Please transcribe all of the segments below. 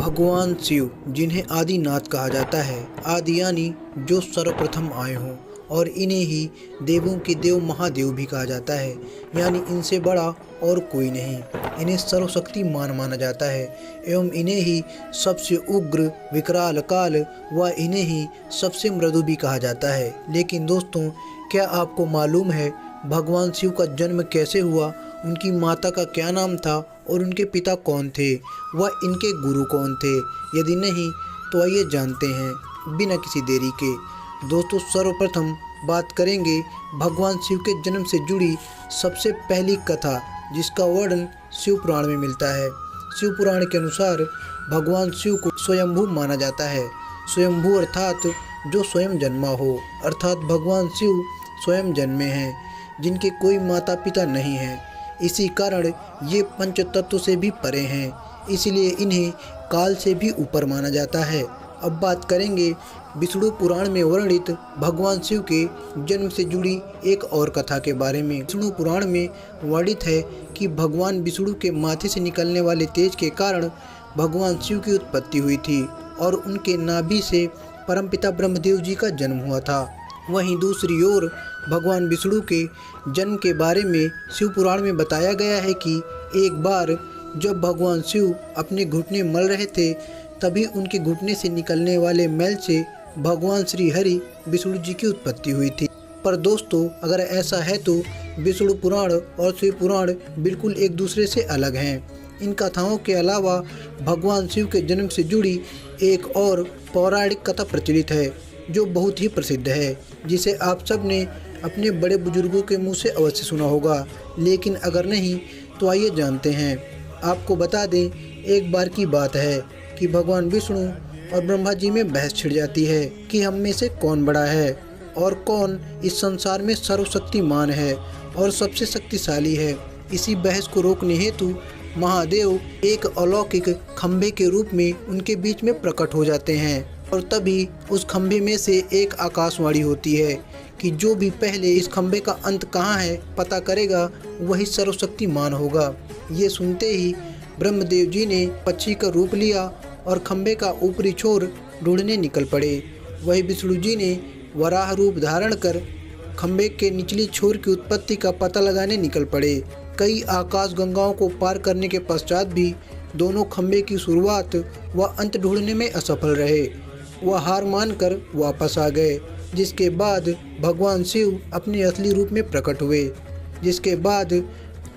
भगवान शिव, जिन्हें आदिनाथ कहा जाता है, आदि यानी जो सर्वप्रथम आए हों, और इन्हें ही देवों के देव महादेव भी कहा जाता है, यानी इनसे बड़ा और कोई नहीं। इन्हें सर्वशक्तिमान माना जाता है एवं इन्हें ही सबसे उग्र, विकराल काल व इन्हें ही सबसे मृदु भी कहा जाता है। लेकिन दोस्तों, क्या आपको मालूम है भगवान शिव का जन्म कैसे हुआ, उनकी माता का क्या नाम था और उनके पिता कौन थे व इनके गुरु कौन थे? यदि नहीं तो आइए जानते हैं बिना किसी देरी के। दोस्तों, सर्वप्रथम बात करेंगे भगवान शिव के जन्म से जुड़ी सबसे पहली कथा, जिसका वर्णन शिव पुराण में मिलता है। शिव पुराण के अनुसार भगवान शिव को स्वयंभू माना जाता है। स्वयंभू अर्थात जो स्वयं जन्मा हो, अर्थात भगवान शिव स्वयं जन्मे हैं, जिनके कोई माता पिता नहीं हैं। इसी कारण ये पंच तत्व से भी परे हैं, इसलिए इन्हें काल से भी ऊपर माना जाता है। अब बात करेंगे विष्णु पुराण में वर्णित भगवान शिव के जन्म से जुड़ी एक और कथा के बारे में। विष्णु पुराण में वर्णित है कि भगवान विष्णु के माथे से निकलने वाले तेज के कारण भगवान शिव की उत्पत्ति हुई थी और उनके नाभि से परमपिता ब्रह्मदेव जी का जन्म हुआ था। वहीं दूसरी ओर भगवान विष्णु के जन्म के बारे में शिव पुराण में बताया गया है कि एक बार जब भगवान शिव अपने घुटने मल रहे थे, तभी उनके घुटने से निकलने वाले मैल से भगवान श्री हरि विष्णु जी की उत्पत्ति हुई थी। पर दोस्तों, अगर ऐसा है तो विष्णु पुराण और शिव पुराण बिल्कुल एक दूसरे से अलग हैं। इन कथाओं के अलावा भगवान शिव के जन्म से जुड़ी एक और पौराणिक कथा प्रचलित है, जो बहुत ही प्रसिद्ध है, जिसे आप सब ने अपने बड़े बुजुर्गों के मुंह से अवश्य सुना होगा। लेकिन अगर नहीं तो आइए जानते हैं। आपको बता दें, एक बार की बात है कि भगवान विष्णु और ब्रह्मा जी में बहस छिड़ जाती है कि हम में से कौन बड़ा है और कौन इस संसार में सर्वशक्तिमान है और सबसे शक्तिशाली है। इसी बहस को रोकने हेतु महादेव एक अलौकिक खंभे के रूप में उनके बीच में प्रकट हो जाते हैं और तभी उस खंभे में से एक आकाशवाणी होती है कि जो भी पहले इस खंभे का अंत कहाँ है पता करेगा, वही सर्वशक्तिमान होगा। ये सुनते ही ब्रह्मदेव जी ने पक्षी का रूप लिया और खंभे का ऊपरी छोर ढूंढने निकल पड़े। वही विष्णु जी ने वराह रूप धारण कर खंभे के निचली छोर की उत्पत्ति का पता लगाने निकल पड़े। कई आकाश गंगाओं को पार करने के पश्चात भी दोनों खंभे की शुरुआत व अंत ढूंढने में असफल रहे। वह हार मानकर वापस आ गए, जिसके बाद भगवान शिव अपने असली रूप में प्रकट हुए। जिसके बाद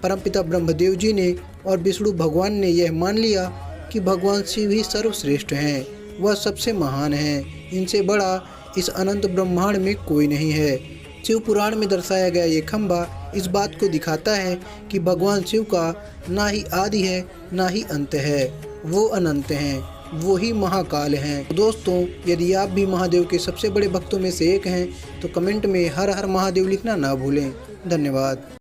परमपिता ब्रह्मदेव जी ने और विष्णु भगवान ने यह मान लिया कि भगवान शिव ही सर्वश्रेष्ठ हैं, वह सबसे महान हैं। इनसे बड़ा इस अनंत ब्रह्मांड में कोई नहीं है। शिव पुराण में दर्शाया गया ये खंभा इस बात को दिखाता है कि भगवान शिव का ना ही आदि है ना ही अंत है, वो अनंत हैं, वो ही महाकाल हैं। दोस्तों, यदि आप भी महादेव के सबसे बड़े भक्तों में से एक हैं तो कमेंट में हर हर महादेव लिखना ना भूलें। धन्यवाद।